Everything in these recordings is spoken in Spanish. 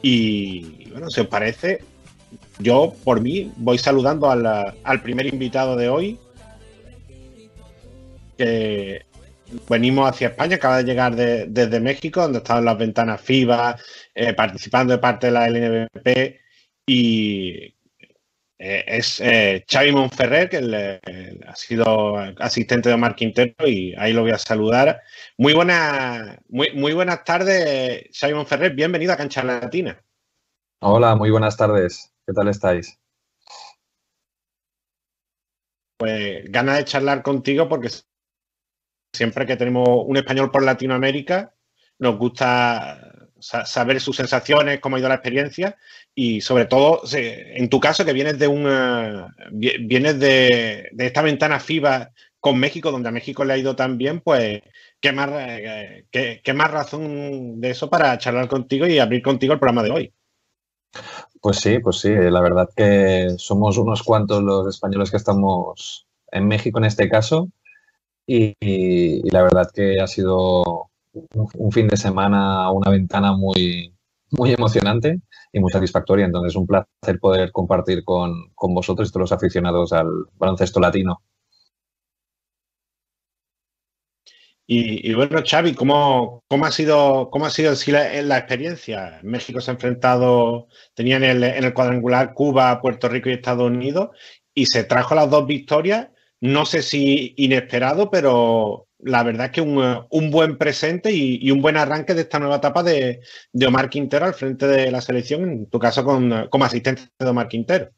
Y bueno, si os parece, yo por mí voy saludando al primer invitado de hoy, que venimos hacia España, acaba de llegar desde México, donde estaban las ventanas FIBA, participando de parte de la LNBP, y es Xavi Monferrer, que ha sido asistente de Omar Quintero, y ahí lo voy a saludar. Muy buenas tardes, Xavi Monferrer, bienvenido a Cancha Latina. Hola, muy buenas tardes. ¿Qué tal estáis? Pues ganas de charlar contigo porque siempre que tenemos un español por Latinoamérica, nos gusta saber sus sensaciones, cómo ha ido la experiencia y sobre todo, en tu caso, que vienes de esta ventana FIBA con México, donde a México le ha ido tan bien, pues qué más razón de eso para charlar contigo y abrir contigo el programa de hoy. Pues sí, la verdad que somos unos cuantos los españoles que estamos en México en este caso y la verdad que ha sido un fin de semana, una ventana muy emocionante y muy satisfactoria. Entonces, un placer poder compartir con vosotros y todos los aficionados al baloncesto latino. Y bueno, Xavi, ¿cómo ha sido en sí la experiencia? México se ha enfrentado, tenía en el cuadrangular Cuba, Puerto Rico y Estados Unidos, y se trajo las dos victorias, no sé si inesperado, pero la verdad es que un buen presente y un buen arranque de esta nueva etapa de Omar Quintero al frente de la selección, en tu caso como asistente de Omar Quintero.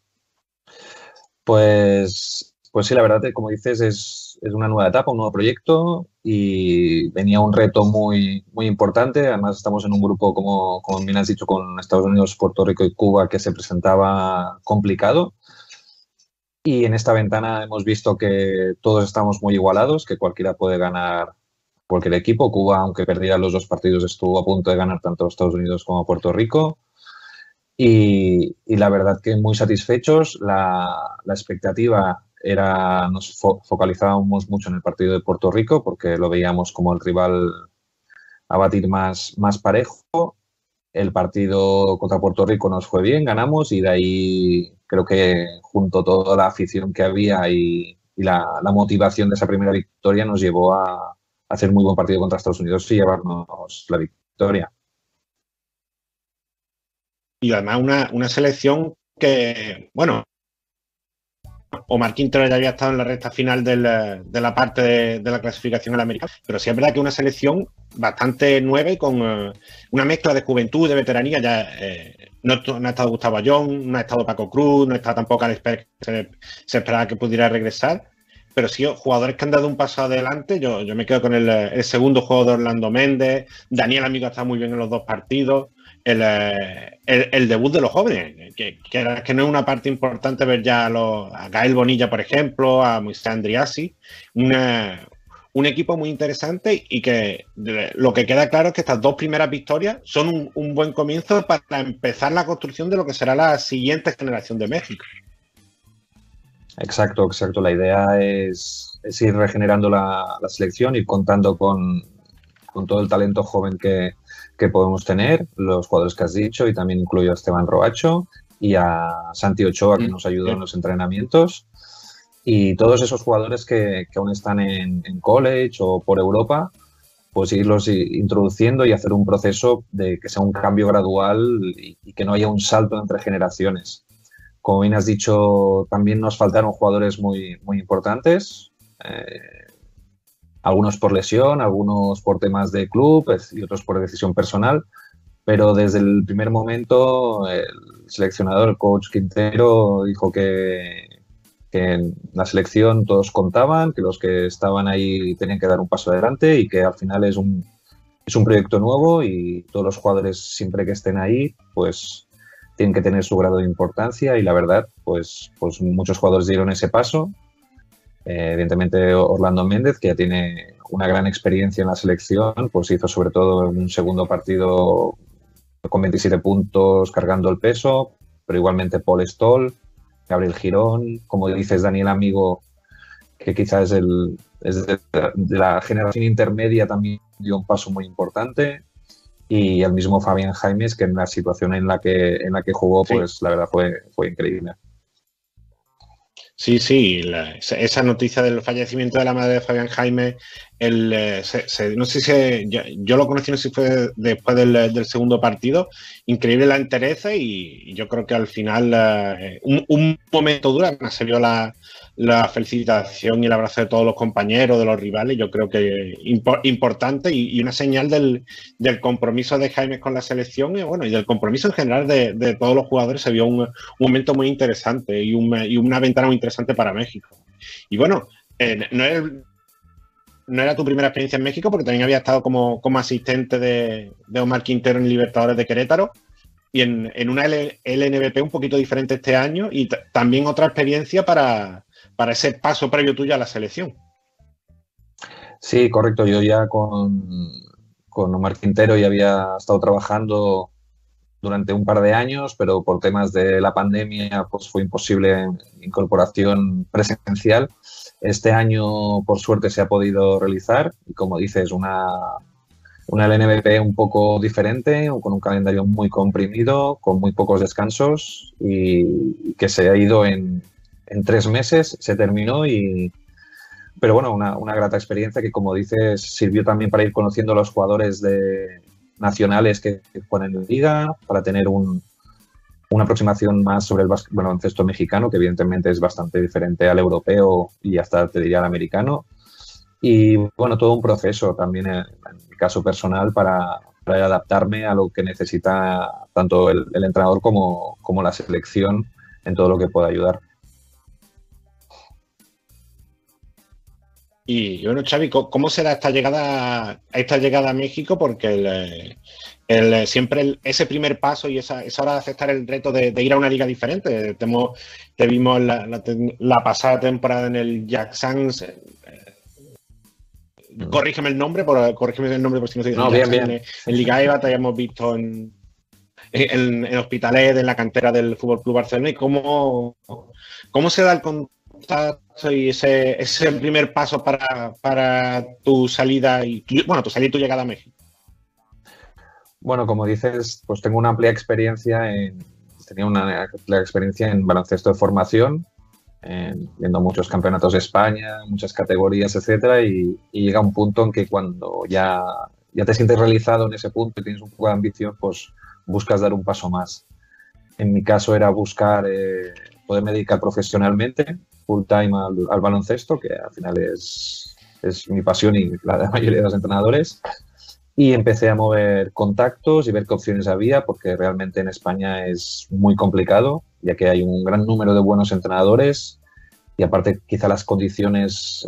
Pues sí, la verdad, como dices, es una nueva etapa, un nuevo proyecto y venía un reto muy importante. Además, estamos en un grupo, como bien has dicho, con Estados Unidos, Puerto Rico y Cuba, que se presentaba complicado. Y en esta ventana hemos visto que todos estamos muy igualados, que cualquiera puede ganar cualquier equipo. Cuba, aunque perdiera los dos partidos, estuvo a punto de ganar tanto a Estados Unidos como a Puerto Rico. Y la verdad que muy satisfechos. La expectativa era, focalizábamos mucho en el partido de Puerto Rico porque lo veíamos como el rival a batir más parejo. El partido contra Puerto Rico nos fue bien, ganamos y de ahí creo que junto a toda la afición que había y la motivación de esa primera victoria nos llevó a hacer muy buen partido contra Estados Unidos y llevarnos la victoria. Y además una selección que, bueno, Omar Quintero ya había estado en la recta final de la parte de la clasificación a la América, pero sí es verdad que una selección bastante nueva y con una mezcla de juventud, de veteranía. Ya no ha estado Gustavo Ayón, no ha estado Paco Cruz, no está tampoco Alex Pérez, que se esperaba que pudiera regresar, pero sí jugadores que han dado un paso adelante. Yo me quedo con el segundo juego de Orlando Méndez. Daniel Amigo ha estado muy bien en los dos partidos. El debut de los jóvenes, que no es una parte importante ver ya a Gael Bonilla, por ejemplo, a Moisés Andriassi, un equipo muy interesante y que lo que queda claro es que estas dos primeras victorias son un buen comienzo para empezar la construcción de lo que será la siguiente generación de México. Exacto. La idea es ir regenerando la selección, ir contando con todo el talento joven que podemos tener, los jugadores que has dicho, y también incluyo a Esteban Roacho y a Santi Ochoa, que nos ayudó en los entrenamientos, y todos esos jugadores que aún están en college o por Europa, pues irlos introduciendo y hacer un proceso de que sea un cambio gradual y que no haya un salto entre generaciones. Como bien has dicho, también nos faltaron jugadores muy importantes, algunos por lesión, algunos por temas de club y otros por decisión personal, pero desde el primer momento el seleccionador, el coach Quintero, dijo que en la selección todos contaban, que los que estaban ahí tenían que dar un paso adelante y que al final es un proyecto nuevo y todos los jugadores, siempre que estén ahí, pues tienen que tener su grado de importancia, y la verdad, pues muchos jugadores dieron ese paso. Evidentemente Orlando Méndez, que ya tiene una gran experiencia en la selección, pues hizo sobre todo un segundo partido con 27 puntos cargando el peso, pero igualmente Paul Stoll, Gabriel Girón, como dices, Daniel Amigo, que quizás es de la generación intermedia, también dio un paso muy importante. y el mismo Fabián Jaimes, que en la situación en la que jugó, Sí. pues la verdad fue increíble. Sí, sí, esa noticia del fallecimiento de la madre de Fabián Jaime, no sé si yo lo conocí, no sé si fue después del segundo partido, increíble la entereza y yo creo que al final un momento duro, además se vio la felicitación y el abrazo de todos los compañeros, de los rivales, yo creo que importante y una señal del compromiso de Jaime con la selección y bueno, y del compromiso en general de todos los jugadores. Se vio un momento muy interesante y una ventana muy interesante para México. Y bueno, no era tu primera experiencia en México, porque también había estado como asistente de Omar Quintero en Libertadores de Querétaro y en una LNBP un poquito diferente este año y también otra experiencia para ese paso previo tuyo a la selección. Sí, correcto. Yo ya con Omar Quintero ya había estado trabajando durante un par de años, pero por temas de la pandemia pues fue imposible incorporación presencial. Este año, por suerte, se ha podido realizar y, como dices, una LNBP un poco diferente, con un calendario muy comprimido, con muy pocos descansos y que se ha ido en 3 meses, se terminó pero bueno, una grata experiencia que, como dices, sirvió también para ir conociendo a los jugadores nacionales que juegan en la liga, para tener una aproximación más sobre el baloncesto mexicano, que evidentemente es bastante diferente al europeo y hasta te diría al americano. Y bueno, todo un proceso también en mi caso personal para adaptarme a lo que necesita tanto el entrenador como la selección en todo lo que pueda ayudar. Y bueno, Xavi, ¿cómo será esta llegada a México? Porque siempre ese primer paso y esa hora de aceptar el reto de ir a una liga diferente. Te vimos la pasada temporada en el Jacksons. Corrígeme el nombre por si no sé. No, bien, bien. En Liga EVA te hayamos visto en Hospitalet, en la cantera del Fútbol Club Barcelona. ¿Y cómo se da el contacto y ese primer paso para tu salida y tu salida y tu llegada a México? Bueno, como dices, pues tengo una amplia experiencia tenía una amplia experiencia en baloncesto de formación, viendo muchos campeonatos de España, muchas categorías, etcétera, y llega un punto en que cuando ya te sientes realizado en ese punto y tienes un poco de ambición, pues buscas dar un paso más. En mi caso era buscar poderme dedicar profesionalmente, full time al baloncesto, que al final es mi pasión y la de la mayoría de los entrenadores. Y empecé a mover contactos y ver qué opciones había, porque realmente en España es muy complicado, ya que hay un gran número de buenos entrenadores y aparte quizá las condiciones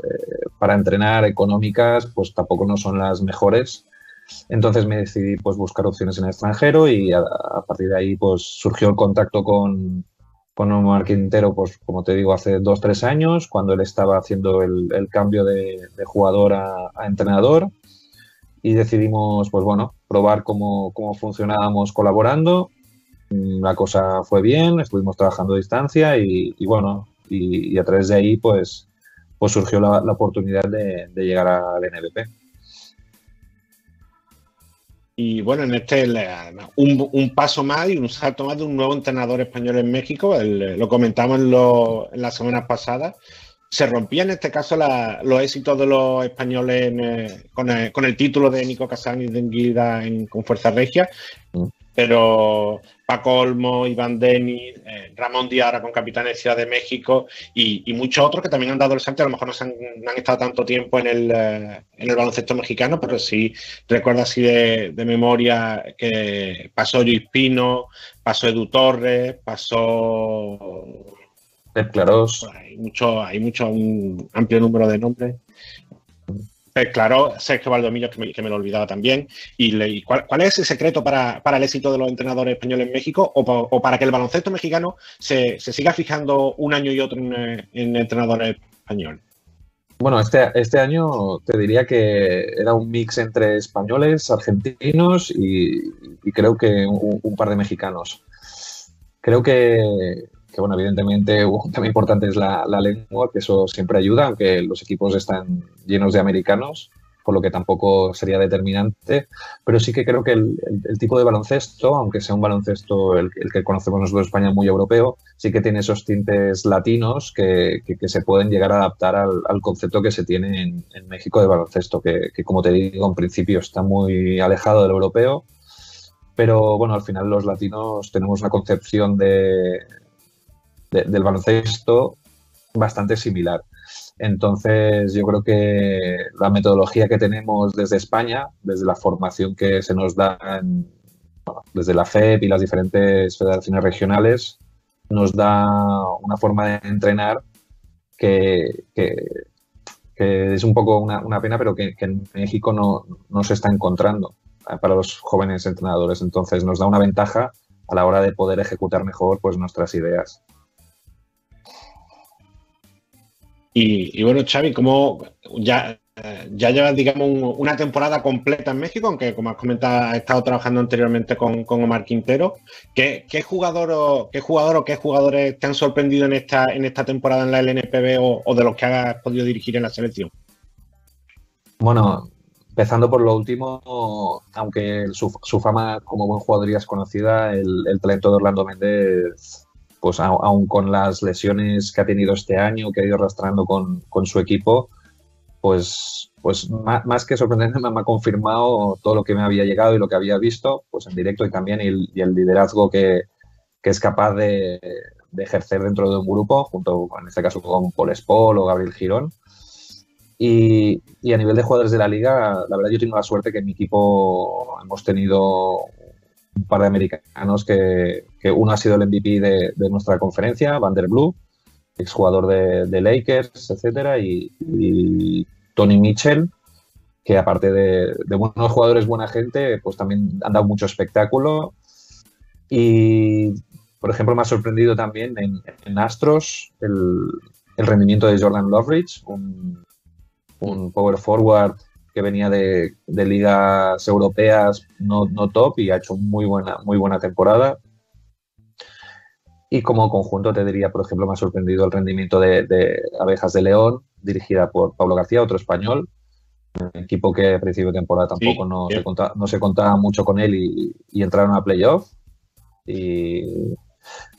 para entrenar económicas pues tampoco no son las mejores. Entonces me decidí pues buscar opciones en el extranjero y a partir de ahí pues surgió el contacto con Omar Quintero, pues como te digo, hace 2-3 años, cuando él estaba haciendo el cambio de jugador a entrenador. Y decidimos, pues bueno, probar cómo funcionábamos colaborando. La cosa fue bien, estuvimos trabajando a distancia y bueno, y a través de ahí pues surgió la oportunidad de llegar al NBP. Y bueno, un paso más y un salto más de un nuevo entrenador español en México. Lo comentamos en las semanas pasadas. Se rompían en este caso los éxitos de los españoles con el título de Nico Kazan y de Enguida con Fuerza Regia, pero Paco Olmo, Iván Denis, Ramón Díaz ahora con Capitanes Ciudad de México y muchos otros que también han dado el salto. A lo mejor no han estado tanto tiempo en el baloncesto mexicano, pero sí recuerdo así de memoria que pasó Luis Pino, pasó Edu Torres, pasó... Pep Clarós. Un amplio número de nombres. Pep Clarós, Sergio Valdomillos, que me lo olvidaba también. ¿Cuál es el secreto para el éxito de los entrenadores españoles en México o para que el baloncesto mexicano se siga fijando un año y otro en entrenadores españoles? Bueno, este año te diría que era un mix entre españoles, argentinos y creo que un par de mexicanos. Creo que bueno, evidentemente un tema importante es la lengua, que eso siempre ayuda, aunque los equipos están llenos de americanos. por lo que tampoco sería determinante, pero sí que creo que el tipo de baloncesto, aunque sea un baloncesto el que conocemos nosotros en España muy europeo, sí que tiene esos tintes latinos que se pueden llegar a adaptar al concepto que se tiene en México de baloncesto, que como te digo, en principio está muy alejado del europeo, pero bueno, al final los latinos tenemos una concepción del baloncesto bastante similar. Entonces, yo creo que la metodología que tenemos desde España, desde la formación que se nos da desde la FEP y las diferentes federaciones regionales, nos da una forma de entrenar que es un poco una pena, pero que en México no se está encontrando para los jóvenes entrenadores. Entonces, nos da una ventaja a la hora de poder ejecutar mejor pues, nuestras ideas. Y bueno, Xavi, como ya llevas, digamos, una temporada completa en México, aunque como has comentado, has estado trabajando anteriormente con Omar Quintero. ¿Qué jugador o qué jugadores te han sorprendido en esta temporada en la LNPB o de los que has podido dirigir en la selección? Bueno, empezando por lo último, aunque su fama como buen jugador ya es conocida, el talento de Orlando Méndez, pues aún con las lesiones que ha tenido este año, que ha ido arrastrando con su equipo, pues más que sorprendentemente me ha confirmado todo lo que me había llegado y lo que había visto pues en directo y también y el liderazgo que es capaz de ejercer dentro de un grupo, junto en este caso con Paul Espol o Gabriel Girón. Y a nivel de jugadores de la liga, la verdad yo tengo la suerte que en mi equipo hemos tenido un par de americanos que uno ha sido el MVP de nuestra conferencia, Vanderblue, exjugador de Lakers, etcétera, y Tony Mitchell, que aparte de buenos jugadores, buena gente, pues también han dado mucho espectáculo. Y, por ejemplo, me ha sorprendido también en Astros el rendimiento de Jordan Loveridge, un power forward que venía de ligas europeas no top y ha hecho muy buena temporada. Y como conjunto te diría, por ejemplo, me ha sorprendido el rendimiento de Abejas de León, dirigida por Pablo García, otro español, un equipo que a principio de temporada tampoco no se contaba mucho con él y entraron a playoff. Y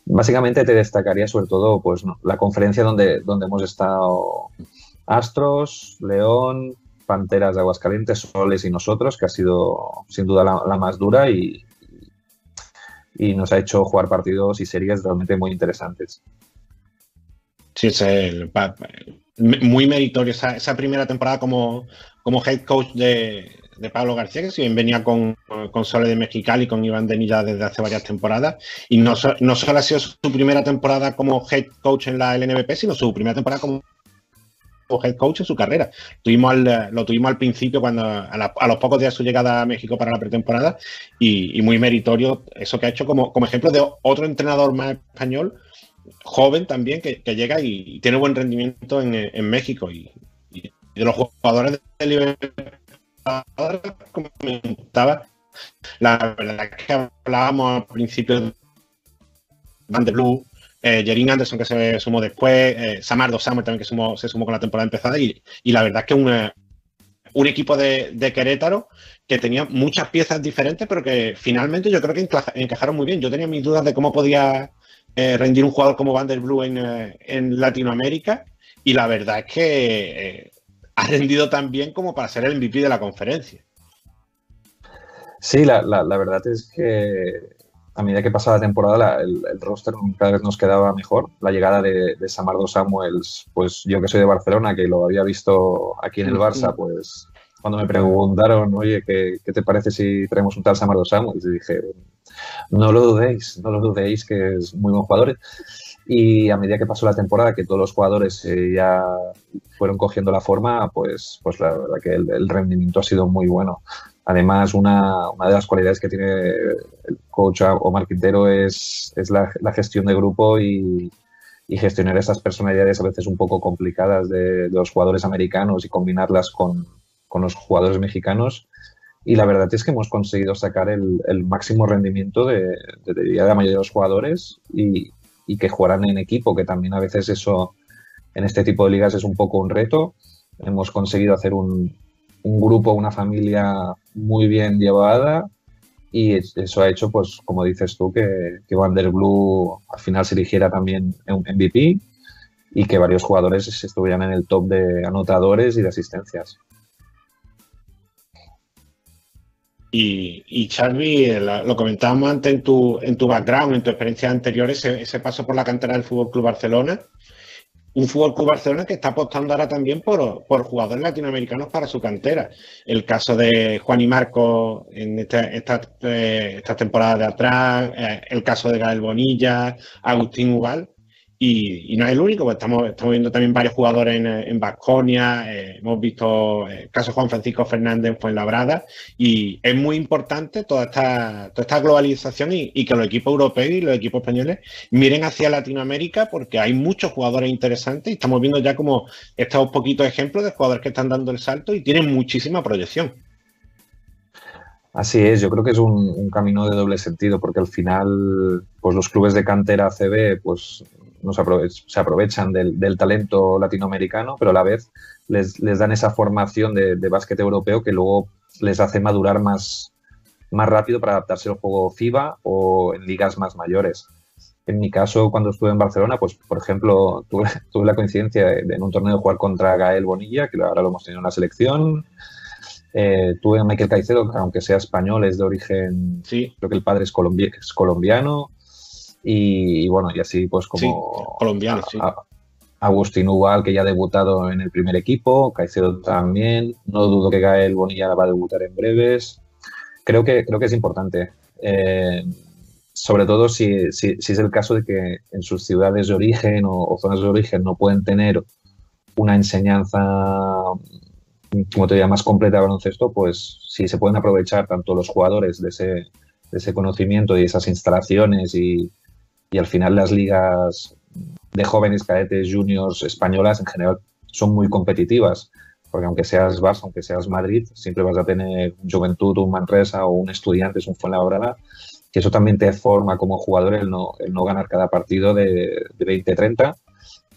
básicamente te destacaría sobre todo pues, la conferencia donde hemos estado Astros, León, Panteras de Aguascalientes, Soles y nosotros, que ha sido sin duda la más dura y nos ha hecho jugar partidos y series realmente muy interesantes. Sí, es muy meritorio esa primera temporada como head coach de Pablo García, que si bien venía con Sole de Mexicali y con Iván Denilla desde hace varias temporadas, y no solo ha sido su primera temporada como head coach en la LNBP, sino su primera temporada como head coach en su carrera. Lo tuvimos al principio cuando a los pocos días de su llegada a México para la pretemporada y muy meritorio eso que ha hecho como ejemplo de otro entrenador más español, joven también, que llega y tiene buen rendimiento en México y de los jugadores de Libertadores, como comentaba, la verdad es que hablábamos al principio de Vanderblue, Jerin Anderson, que se sumó después, Samardo Samuel también, que se sumó con la temporada empezada, y la verdad es que un equipo de Querétaro que tenía muchas piezas diferentes, pero que finalmente yo creo que encajaron muy bien. Yo tenía mis dudas de cómo podía rendir un jugador como Vanderblue en Latinoamérica, y la verdad es que ha rendido tan bien como para ser el MVP de la conferencia. Sí, la verdad es que a medida que pasaba la temporada, el roster cada vez nos quedaba mejor. La llegada de Samardo Samuels, pues yo que soy de Barcelona, que lo había visto aquí en el Barça, pues cuando me preguntaron, oye, ¿qué te parece si traemos un tal Samardo Samuels? Y dije, no lo dudéis, que es muy buen jugador. Y a medida que pasó la temporada, que todos los jugadores ya fueron cogiendo la forma, pues la verdad que el rendimiento ha sido muy bueno. Además, una de las cualidades que tiene el coach Omar Quintero es la gestión de grupo y gestionar esas personalidades a veces un poco complicadas de los jugadores americanos y combinarlas con los jugadores mexicanos. Y la verdad es que hemos conseguido sacar el máximo rendimiento de la mayoría de los jugadores y que jugaran en equipo, que también a veces eso en este tipo de ligas es un poco un reto. Hemos conseguido hacer un un grupo, una familia muy bien llevada y eso ha hecho, pues como dices tú, que Van der Blue al final se eligiera también un MVP y que varios jugadores estuvieran en el top de anotadores y de asistencias. Y Xavi, lo comentábamos antes en tu background, en tu experiencia anterior, ese paso por la cantera del Fútbol Club Barcelona. Un Fútbol Club Barcelona que está apostando ahora también por jugadores latinoamericanos para su cantera. El caso de Juan y Marco en esta temporada de atrás, el caso de Gael Bonilla, Agustín Ubal. Y no es el único, pues estamos viendo también varios jugadores en Baskonia, hemos visto el caso de Juan Francisco Fernández en Fuenlabrada, y es muy importante toda esta globalización y que los equipos europeos y los equipos españoles miren hacia Latinoamérica porque hay muchos jugadores interesantes y estamos viendo ya como estos poquitos ejemplos de jugadores que están dando el salto y tienen muchísima proyección. Así es, yo creo que es un camino de doble sentido porque al final pues los clubes de cantera ACB pues se aprovechan del talento latinoamericano, pero a la vez les dan esa formación de básquet europeo que luego les hace madurar más rápido para adaptarse al juego FIBA o en ligas más mayores. En mi caso, cuando estuve en Barcelona, pues por ejemplo, tuve la coincidencia de en un torneo de jugar contra Gael Bonilla, que ahora lo hemos tenido en la selección. Tuve a Michael Caicedo, que aunque sea español, es de origen, sí. Creo que el padre es colombiano. Y bueno, y así pues como sí, colombiano, sí. Agustín Ubal, que ya ha debutado en el primer equipo, Caicedo también. No dudo que Gael Bonilla va a debutar en breves. Creo que es importante. Sobre todo si es el caso de que en sus ciudades de origen o zonas de origen no pueden tener una enseñanza, como te diría, más completa de baloncesto, pues si se pueden aprovechar tanto los jugadores de ese conocimiento y esas instalaciones y al final las ligas de jóvenes, cadetes, juniors españolas en general son muy competitivas, porque aunque seas Barça, aunque seas Madrid, siempre vas a tener un Juventud, un Manresa o un Estudiantes, un Fuenlabrada, que eso también te forma como jugador el no ganar cada partido de 20-30,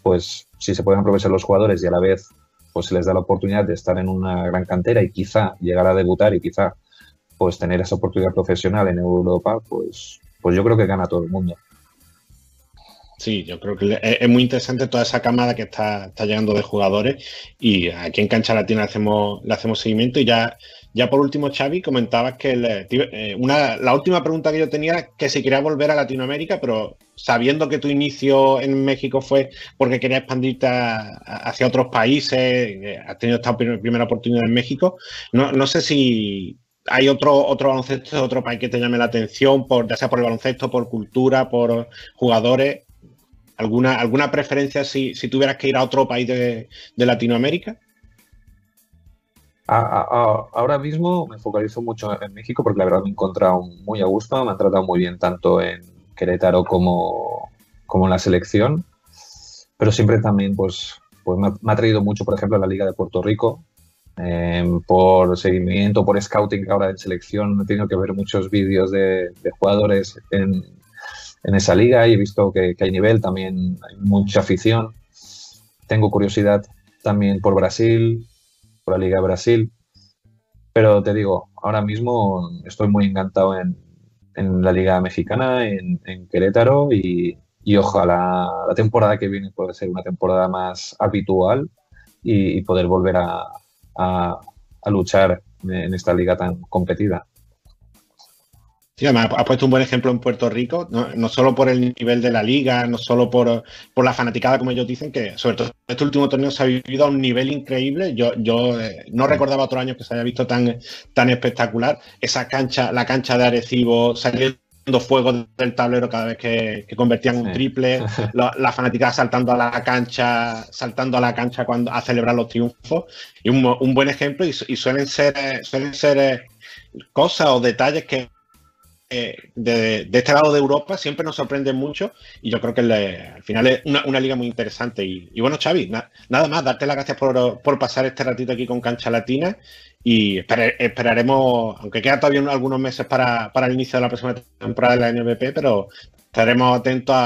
pues si se pueden aprovechar los jugadores y a la vez pues se les da la oportunidad de estar en una gran cantera y quizá llegar a debutar y quizá pues tener esa oportunidad profesional en Europa, pues yo creo que gana todo el mundo. Sí, yo creo que es muy interesante toda esa camada que está llegando de jugadores y aquí en Cancha Latina le hacemos seguimiento. Y ya por último, Xavi, comentabas que la última pregunta que yo tenía era que si querías volver a Latinoamérica, pero sabiendo que tu inicio en México fue porque querías expandirte hacia otros países, has tenido esta primera oportunidad en México, no sé si hay otro baloncesto de otro país que te llame la atención, ya sea por el baloncesto, por cultura, por jugadores. ¿Alguna preferencia si tuvieras que ir a otro país de Latinoamérica? Ahora mismo me focalizo mucho en México porque la verdad me he encontrado muy a gusto, me han tratado muy bien tanto en Querétaro como en la selección, pero siempre también pues me ha traído mucho, por ejemplo, la Liga de Puerto Rico, por seguimiento, por scouting ahora en selección. He tenido que ver muchos vídeos de jugadores en esa liga y he visto que hay nivel, también hay mucha afición. Tengo curiosidad también por Brasil, por la Liga de Brasil, pero te digo, ahora mismo estoy muy encantado en la Liga Mexicana, en Querétaro y ojalá la temporada que viene pueda ser una temporada más habitual y poder volver a luchar en esta liga tan competida. Sí, además has puesto un buen ejemplo en Puerto Rico, no solo por el nivel de la liga, no solo por la fanaticada, como ellos dicen, que sobre todo este último torneo se ha vivido a un nivel increíble. Yo no recordaba otro año que se haya visto tan espectacular. La cancha de Arecibo, saliendo fuego del tablero cada vez que convertían un triple, la fanaticada saltando a la cancha a celebrar los triunfos. Y un buen ejemplo, y suelen ser cosas o detalles que de este lado de Europa siempre nos sorprenden mucho y yo creo que al final es una liga muy interesante y bueno, Xavi, nada más, darte las gracias por pasar este ratito aquí con Cancha Latina y esperaremos, aunque quedan todavía algunos meses para el inicio de la próxima temporada de la NBP, pero estaremos atentos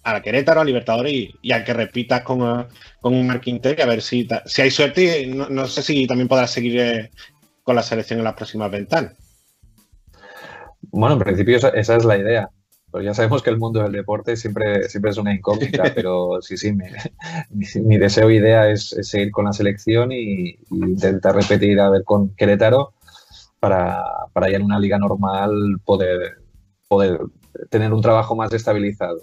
a Querétaro, a Libertadores y a que repitas con un Marc Quintero, y a ver si hay suerte. No sé si también podrás seguir con la selección en las próximas ventanas. Bueno, en principio esa es la idea. Pues ya sabemos que el mundo del deporte siempre es una incógnita, pero sí, mi deseo e idea es seguir con la selección y intentar repetir a ver con Querétaro para ya en una liga normal poder tener un trabajo más estabilizado.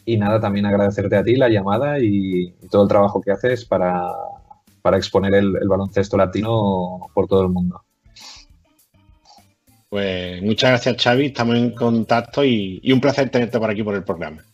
Y nada, también agradecerte a ti la llamada y todo el trabajo que haces para exponer el baloncesto latino por todo el mundo. Pues muchas gracias, Xavi. Estamos en contacto y un placer tenerte por aquí por el programa.